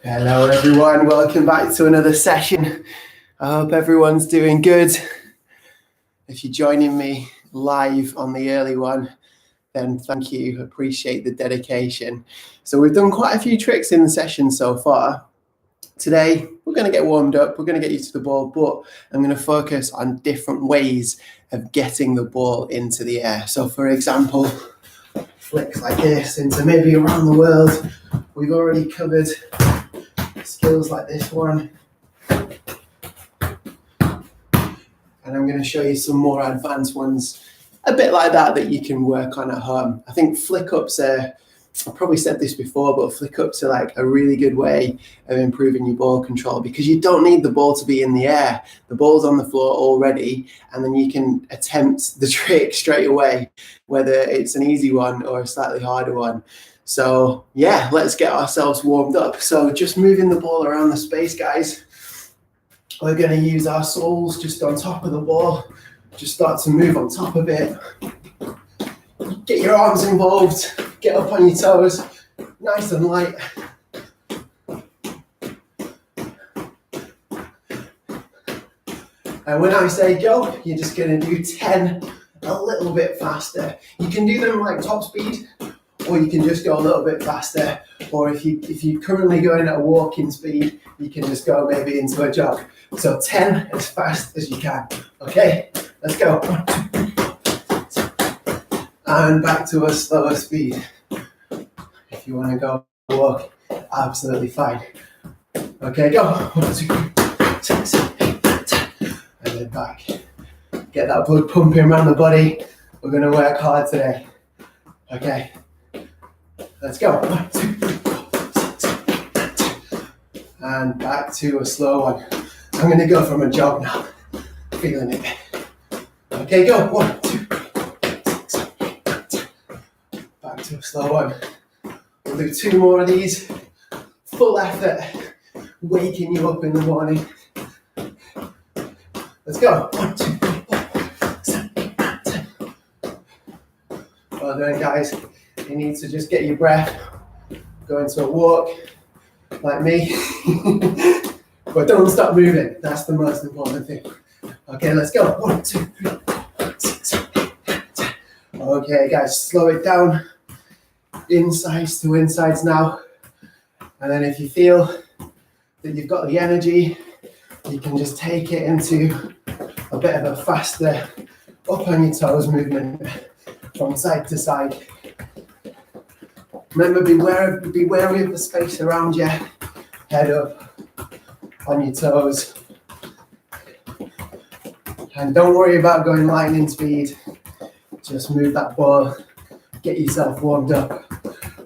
Hello everyone, welcome back to another session. I hope everyone's doing good. If you're joining me live on the early one, then thank you, appreciate the dedication. So we've done quite a few tricks in the session so far. Today, we're going to get warmed up, we're going to get used to the ball, but I'm going to focus on different ways of getting the ball into the air. So for example, flicks like this into maybe around the world. We've already covered skills like this one. And I'm going to show you some more advanced ones, a bit like that you can work on at home. I think flick ups are, I've probably said this before, but flick ups are like a really good way of improving your ball control because you don't need the ball to be in the air. The ball's on the floor already, and then you can attempt the trick straight away, whether it's an easy one or a slightly harder one. So yeah, let's get ourselves warmed up. So just moving the ball around the space, guys. We're going to use our soles just on top of the ball. Just start to move on top of it. Get your arms involved. Get up on your toes. Nice and light. And when I say go, you're just going to do 10 a little bit faster. You can do them like top speed, or you can just go a little bit faster. Or if you're currently going at a walking speed, you can just go maybe into a jog. So 10 as fast as you can. Okay, let's go. And back to a slower speed. If you want to go walk, absolutely fine. Okay, go. 1, 2, 6, 8, 10. And then back. Get that blood pumping around the body. We're going to work hard today. Okay. Let's go. 1, 2, 3, 4, 5, 6, 7, 8. And back to a slow one. I'm going to go from a jog now. Feeling it. Okay, go. 1, 2, 3, 4, 5, 6, 7, 8. Back to a slow one. We'll do 2 more of these. Full effort. Waking you up in the morning. Let's go. 1, 2, 3, 4, 5, 6, 7, 8, 9, 10. Well done, guys. You need to just get your breath, go into a walk, like me, but don't stop moving. That's the most important thing. Okay, let's go. 1, 2, 3, 4, 5, 6, 7, 8, 9, 10. Okay, guys, slow it down. Insides to insides now. And then if you feel that you've got the energy, you can just take it into a bit of a faster up on your toes movement from side to side. Remember, be wary of the space around you. Head up on your toes. And don't worry about going lightning speed. Just move that ball. Get yourself warmed up.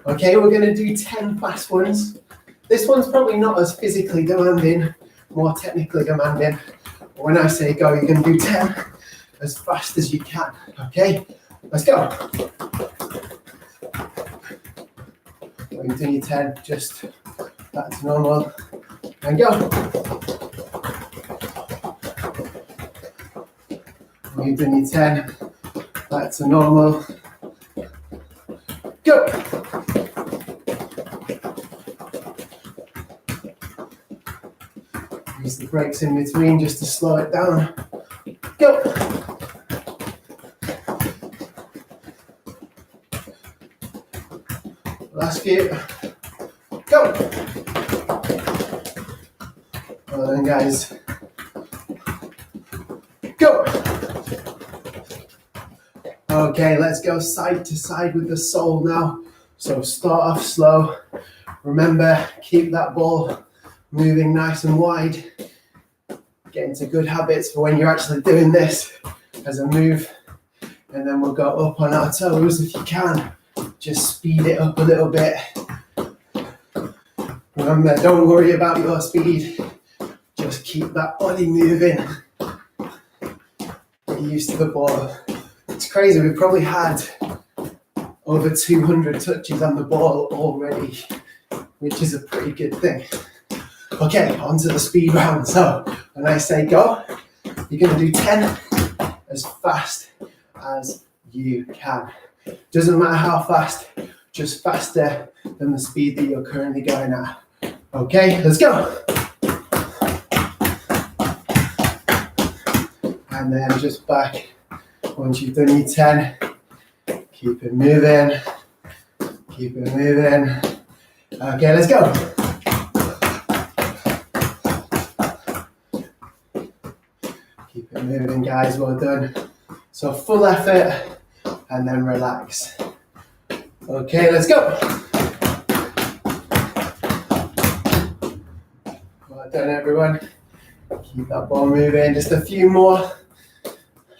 Okay, we're going to do 10 fast ones. This one's probably not as physically demanding, more technically demanding. But when I say go, you're going to do 10 as fast as you can. Okay, let's go. Continue 10, just back to normal, and go. You've done your 10, back to normal, go. Use the brakes in between just to slow it down, go. Last few. Go! Well then, guys. Go! Okay, let's go side to side with the sole now. So start off slow. Remember, keep that ball moving nice and wide. Get into good habits for when you're actually doing this as a move. And then we'll go up on our toes if you can. Just speed it up a little bit. Remember, don't worry about your speed. Just keep that body moving. Get used to the ball. It's crazy, we've probably had over 200 touches on the ball already, which is a pretty good thing. Okay, on to the speed round. So when I say go, you're going to do 10 as fast as you can. Doesn't matter how fast, just faster than the speed that you're currently going at. Okay, let's go. And then just back. Once you've done your 10, keep it moving. Keep it moving. Okay, let's go. Keep it moving, guys. Well done. So full effort and then relax. Okay, let's go. Well done, everyone. Keep that ball moving. Just a few more.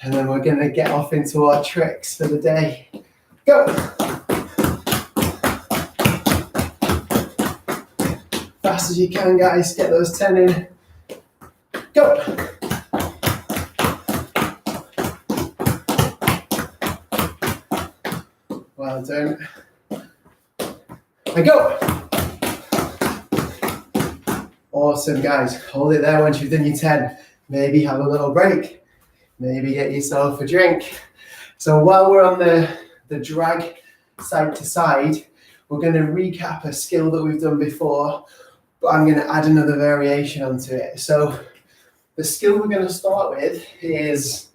And then we're going to get off into our tricks for the day. Go. Fast as you can, guys. Get those 10 in. Go. Well done. And go. Awesome, guys. Hold it there once you've done your 10. Maybe have a little break. Maybe get yourself a drink. So while we're on the drag side to side, we're going to recap a skill that we've done before, but I'm going to add another variation onto it. So the skill we're going to start with is,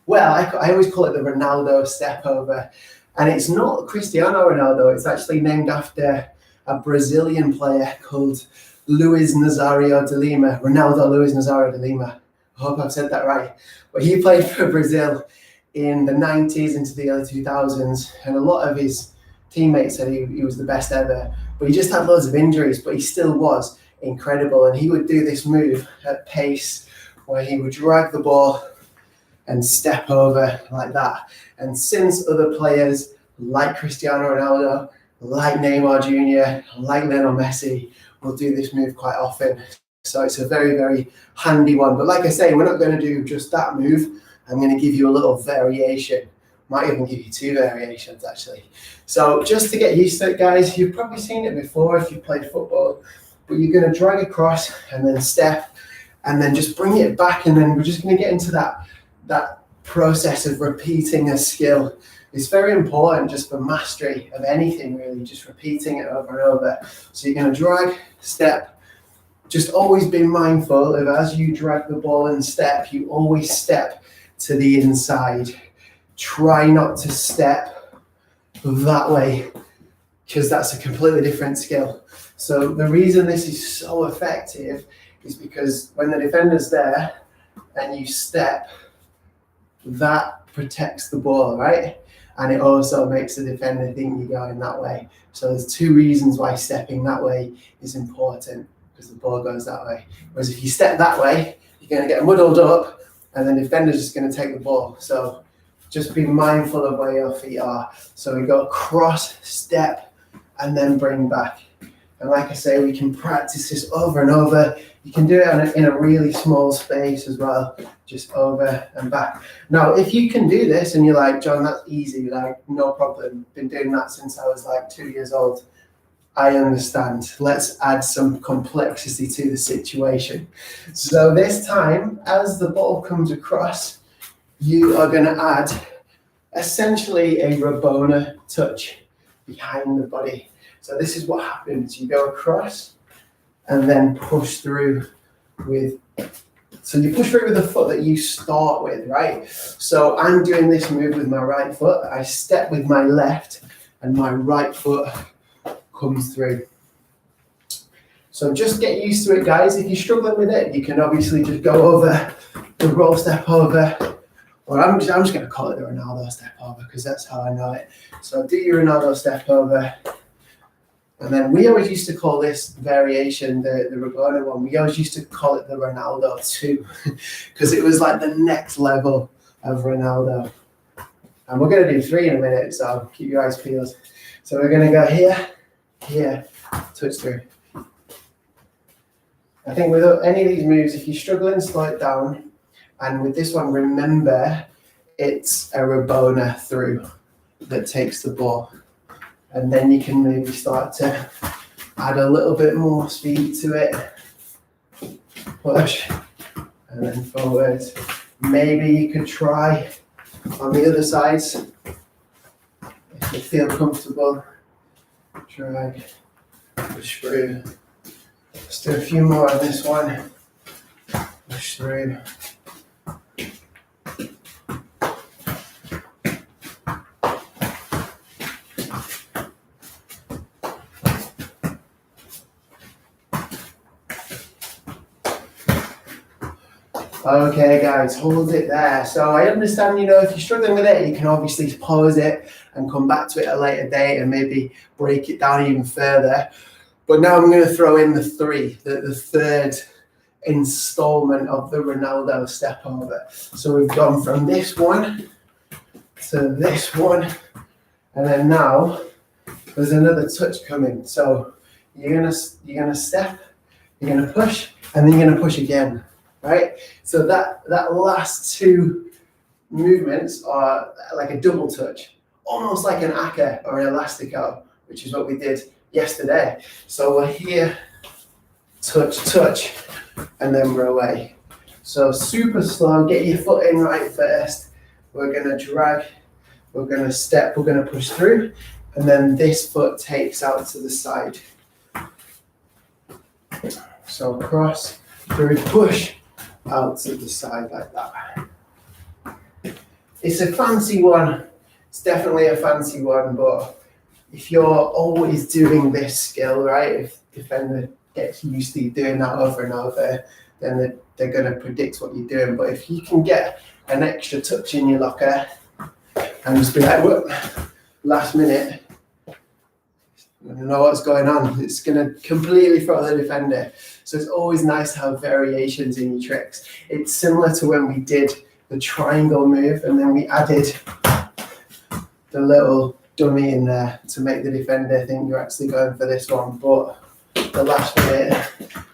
well, I always call it the Ronaldo step over. And it's not Cristiano Ronaldo. It's actually named after a Brazilian player called Luiz Nazário de Lima. Ronaldo Luiz Nazário de Lima. I hope I've said that right. But he played for Brazil in the 90s into the early 2000s. And a lot of his teammates said he was the best ever. But he just had loads of injuries, but he still was incredible. And he would do this move at pace where he would drag the ball and step over like that. And since other players like Cristiano Ronaldo, like Neymar Jr., like Lionel Messi, will do this move quite often. So it's a very, very handy one. But like I say, we're not going to do just that move. I'm going to give you a little variation. Might even give you 2 variations, actually. So just to get used to it, guys, you've probably seen it before if you've played football. But you're going to drag across and then step and then just bring it back. And then we're just going to get into that process of repeating a skill. It's very important just for mastery of anything, really, just repeating it over and over. So you're going to drag, step. Just always be mindful of as you drag the ball and step, you always step to the inside. Try not to step that way because that's a completely different skill. So the reason this is so effective is because when the defender's there and you step, that protects the ball, right? And it also makes the defender think you're going that way. So there's 2 reasons why stepping that way is important. Because the ball goes that way. Whereas if you step that way, you're going to get muddled up and the defender's just going to take the ball. So just be mindful of where your feet are. So we go cross, step, and then bring back. And like I say, we can practice this over and over. You can do it in a really small space as well, just over and back. Now, if you can do this and you're like, John, that's easy, like no problem. Been doing that since I was like 2 years old. I understand. Let's add some complexity to the situation. So this time, as the ball comes across, you are going to add essentially a Rabona touch behind the body. So this is what happens. You go across and then push through with, so you push through with the foot that you start with, right? So I'm doing this move with my right foot. I step with my left and my right foot comes through. So just get used to it, guys. If you're struggling with it, you can obviously just go over the roll step over, or I'm just going to call it the Ronaldo step over because that's how I know it. So do your Ronaldo step over. And then we always used to call this variation, the Rabona one, we always used to call it the Ronaldo 2 because it was like the next level of Ronaldo. And we're going to do 3 in a minute, so keep your eyes peeled. So we're going to go here, touch through. I think with any of these moves, if you're struggling, slow it down. And with this one, remember, it's a Rabona through that takes the ball. And then you can maybe start to add a little bit more speed to it. Push, and then forward. Maybe you could try on the other sides. If you feel comfortable, drag, push through. Let's do a few more on this one. Push through. Okay guys, hold it there. So I understand, if you're struggling with it, you can obviously pause it and come back to it at a later date and maybe break it down even further. But now I'm going to throw in the third installment of the Ronaldo step over. So we've gone from this one to this one, and then now there's another touch coming. So you're gonna step, you're gonna push, and then you're gonna push again. Right? So that last two movements are like a double touch, almost like an ACA or an elastico, which is what we did yesterday. So we're here, touch, touch, and then we're away. So super slow, get your foot in right first. We're gonna drag, we're gonna step, we're gonna push through, and then this foot takes out to the side. So cross, through, push, out to the side like that. It's a fancy one. It's definitely a fancy one, but if you're always doing this skill, right, if the defender gets used to doing that over and over, then they're going to predict what you're doing. But if you can get an extra touch in your locker and just be like, whoop, last minute, I don't know what's going on. It's going to completely throw the defender. So it's always nice to have variations in your tricks. It's similar to when we did the triangle move and then we added the little dummy in there to make the defender think you're actually going for this one. But the last minute,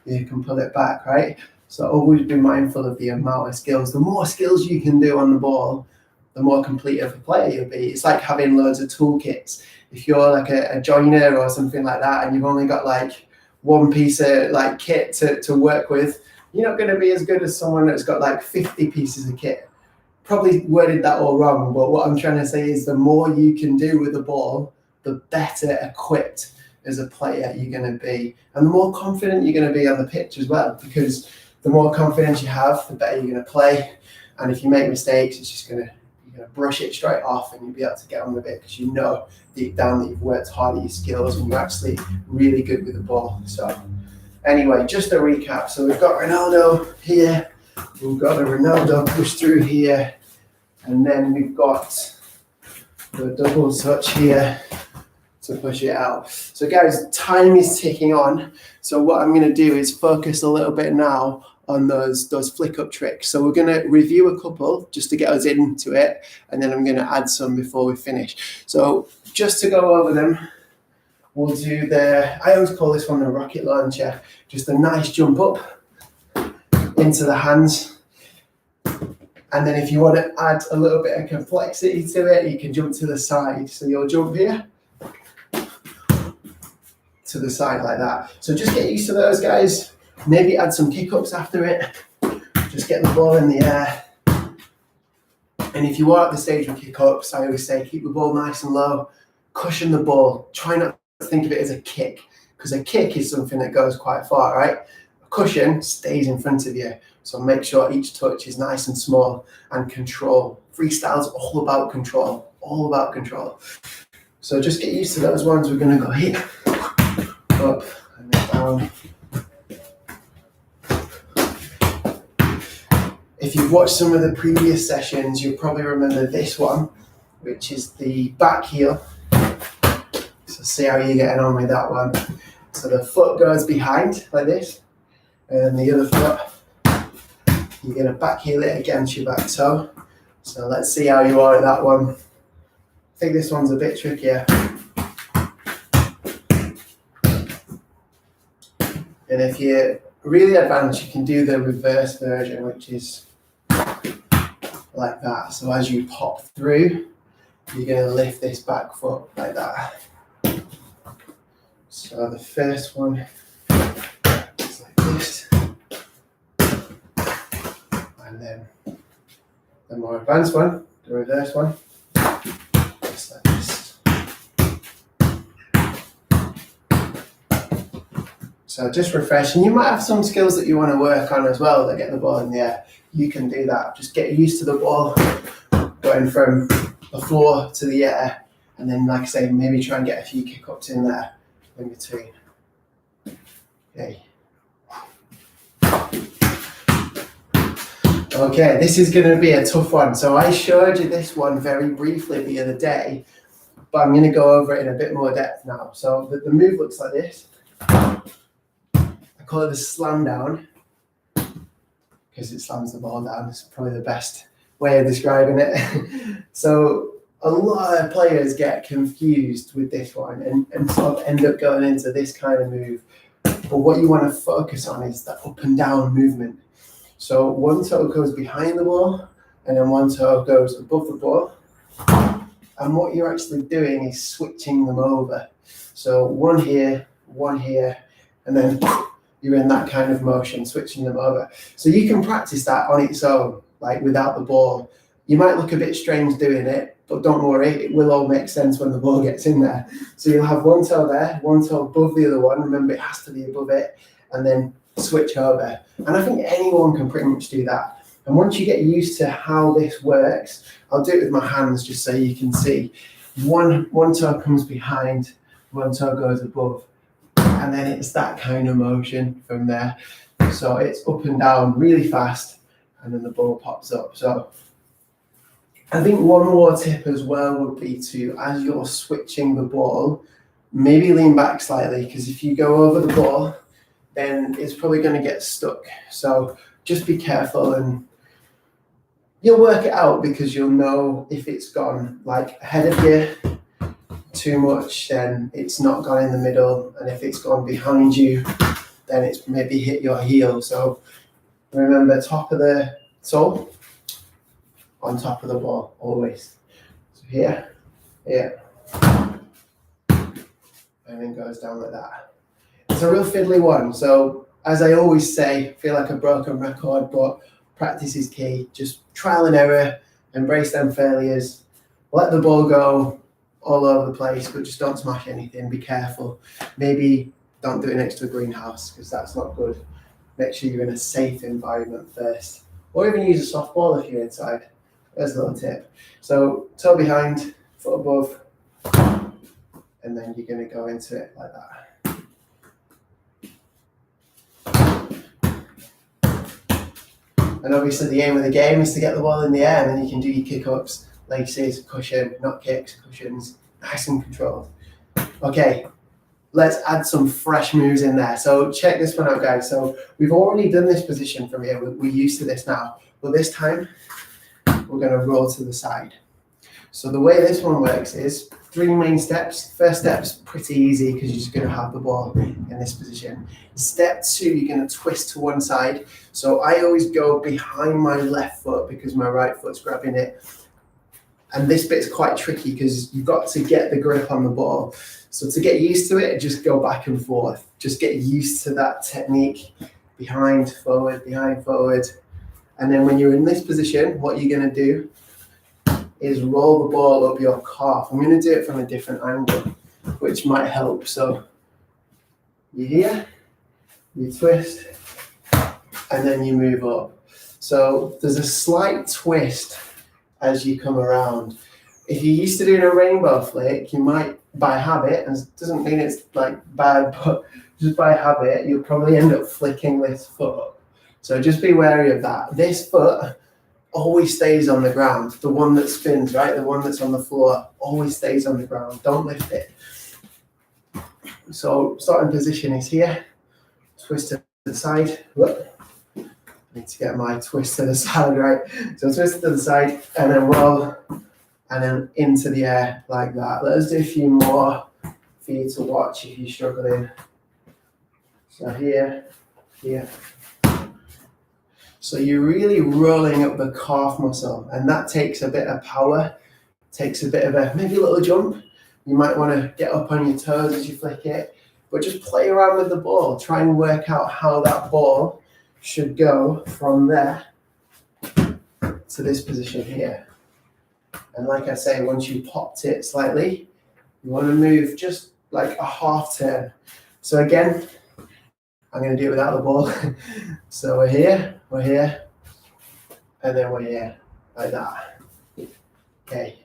you can pull it back, right? So always be mindful of the amount of skills. The more skills you can do on the ball, the more complete of a player you'll be. It's like having loads of toolkits. If you're like a joiner or something like that and you've only got like one piece of like kit to work with, you're not going to be as good as someone that's got like 50 pieces of kit. Probably worded that all wrong, but what I'm trying to say is the more you can do with the ball, the better equipped as a player you're going to be. And the more confident you're going to be on the pitch as well, because the more confidence you have, the better you're going to play. And if you make mistakes, it's just going to brush it straight off and you'll be able to get on with it because you know deep down that you've worked hard at your skills and you're actually really good with the ball. So anyway, just a recap. So we've got Ronaldo here, we've got a Ronaldo push through here, and then we've got the double touch here to push it out. So guys, time is ticking on. So what I'm going to do is focus a little bit now on those flick up tricks. So we're going to review a couple just to get us into it, and then I'm going to add some before we finish. So just to go over them, we'll do I always call this one the rocket launcher, just a nice jump up into the hands. And then if you want to add a little bit of complexity to it, you can jump to the side. So you'll jump here to the side like that. So just get used to those, guys. Maybe add some kick-ups after it. Just get the ball in the air. And if you are at the stage with kick-ups, I always say keep the ball nice and low. Cushion the ball. Try not to think of it as a kick, because a kick is something that goes quite far, right? A cushion stays in front of you. So make sure each touch is nice and small, and control. Freestyle's all about control. All about control. So just get used to those ones. We're going to go here, up, and then down. If you've watched some of the previous sessions, you'll probably remember this one, which is the back heel. So see how you're getting on with that one. So the foot goes behind like this, and then the other foot, you're going to back heel it against your back toe. So let's see how you are at that one. I think this one's a bit trickier. And if you're really advanced, you can do the reverse version, which is like that. So as you pop through, you're going to lift this back foot like that. So the first one is like this, and then the more advanced one, the reverse one, just like this. So just refreshing. You might have some skills that you want to work on as well that get the ball in the air. You can do that. Just get used to the ball going from the floor to the air. And then, like I say, maybe try and get a few kick-ups in there in between. Okay. Okay, this is going to be a tough one. So I showed you this one very briefly the other day, but I'm going to go over it in a bit more depth now. So the move looks like this. I call it the slam down because it slams the ball down. It's probably the best way of describing it. So a lot of players get confused with this one and sort of end up going into this kind of move. But what you want to focus on is the up and down movement. So one toe goes behind the ball and then one toe goes above the ball. And what you're actually doing is switching them over. So one here, and then you're in that kind of motion, switching them over. So you can practice that on its own, like without the ball. You might look a bit strange doing it, but don't worry, it will all make sense when the ball gets in there. So you'll have one toe there, one toe above the other one. Remember, it has to be above it, and then switch over. And I think anyone can pretty much do that. And once you get used to how this works, I'll do it with my hands just so you can see. One toe comes behind, one toe goes above, and then it's that kind of motion from there. So it's up and down really fast, and then the ball pops up. So I think one more tip as well would be to, as you're switching the ball, maybe lean back slightly, because if you go over the ball, then it's probably going to get stuck. So just be careful, and you'll work it out because you'll know if it's gone like ahead of you too much, then it's not gone in the middle. And if it's gone behind you, then it's maybe hit your heel. So remember, top of the sole, on top of the ball, always. So here, and then goes down like that. It's a real fiddly one. So as I always say, I feel like a broken record, but practice is key. Just trial and error, embrace them failures, let the ball go all over the place, but just don't smash anything. Be careful. Maybe don't do it next to a greenhouse because that's not good. Make sure you're in a safe environment first, or even use a softball if you're inside. There's a little tip. So toe behind, foot above, and then you're going to go into it like that. And obviously the aim of the game is to get the ball in the air, and then you can do your kick-ups, laces, cushion, not kicks, cushions, nice and controlled. Okay, let's add some fresh moves in there. So check this one out, guys. So we've already done this position from here. We're used to this now. But this time, we're going to roll to the side. So the way this one works is 3 main steps. First step's pretty easy because you're just going to have the ball in this position. Step 2, you're going to twist to one side. So I always go behind my left foot because my right foot's grabbing it. And this bit's quite tricky because you've got to get the grip on the ball. So to get used to it, just go back and forth. Just get used to that technique. Behind, forward. And then when you're in this position, what you're going to do is roll the ball up your calf. I'm going to do it from a different angle, which might help. So you're here, you twist, and then you move up. So there's a slight twist as you come around. If you're used to doing a rainbow flick, you might, by habit, and it doesn't mean it's like bad, but just by habit, you'll probably end up flicking this foot up. So just be wary of that. This foot always stays on the ground. The one that spins, right? The one that's on the floor always stays on the ground. Don't lift it. So starting position is here. Twist to the side. Whoop. I need to get my twist to the side, right? So twist to the side and then roll and then into the air like that. Let's do a few more for you to watch if you're struggling. So here. So you're really rolling up the calf muscle, and that takes a bit of power, takes a bit of maybe a little jump. You might want to get up on your toes as you flick it, but just play around with the ball. Try and work out how that ball should go from there to this position here. And like I say, once you popped it slightly, you want to move just like a half turn. So again, I'm going to do it without the ball. So we're here, and then we're here, like that. Okay.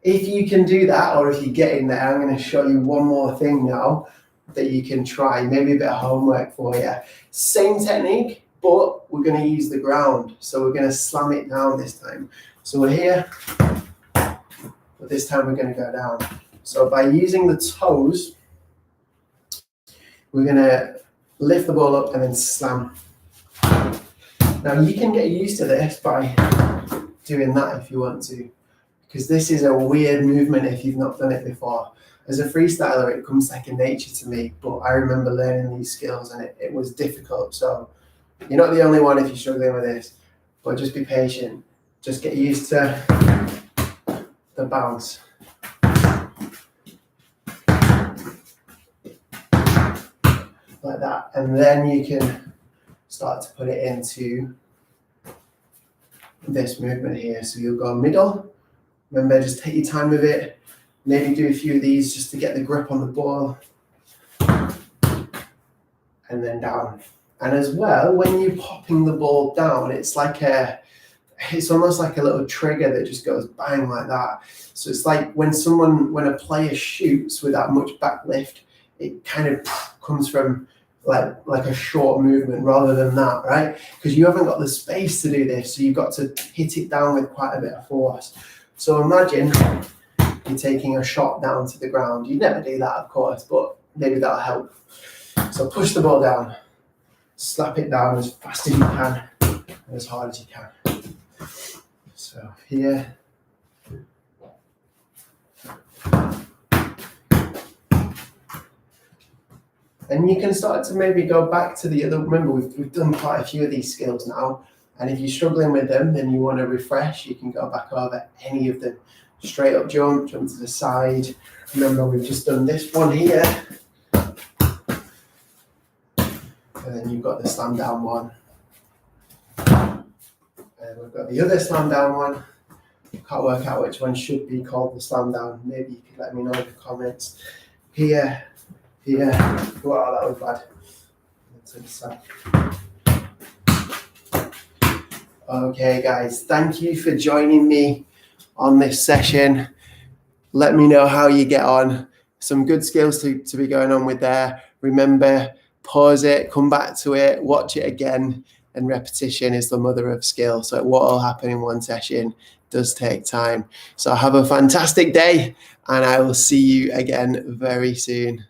If you can do that, or if you get in there, I'm going to show you one more thing now that you can try, maybe a bit of homework for you. Same technique, but we're going to use the ground. So we're going to slam it down this time. So we're here, but this time we're going to go down. So by using the toes, we're going to lift the ball up and then slam. Now you can get used to this by doing that if you want to, because this is a weird movement if you've not done it before. As a freestyler, it comes second nature to me, but I remember learning these skills and it was difficult. So you're not the only one if you're struggling with this, but just be patient. Just get used to the bounce. Like that, and then you can start to put it into this movement here. So you'll go middle. Remember, just take your time with it. Maybe do a few of these just to get the grip on the ball. And then down. And as well, when you're popping the ball down, it's almost like a little trigger that just goes bang like that. So it's like when a player shoots without much back lift, it kind of comes from like a short movement rather than that, right? Because you haven't got the space to do this, so you've got to hit it down with quite a bit of force. So imagine you're taking a shot down to the ground. You'd never do that, of course, but maybe that'll help. So push the ball down, slap it down as fast as you can and as hard as you can. So here. And you can start to maybe go back to the other. Remember, we've done quite a few of these skills now. And if you're struggling with them, then you want to refresh, you can go back over any of them. Straight up jump to the side. Remember, we've just done this one here. And then you've got the slam down one. And we've got the other slam down one. Can't work out which one should be called the slam down. Maybe you could let me know in the comments. Here. Wow, that was bad. Okay, guys, thank you for joining me on this session. Let me know how you get on. Some good skills to be going on with there. Remember, pause it, come back to it, watch it again, and repetition is the mother of skill. So what will happen in one session does take time. So have a fantastic day, and I will see you again very soon.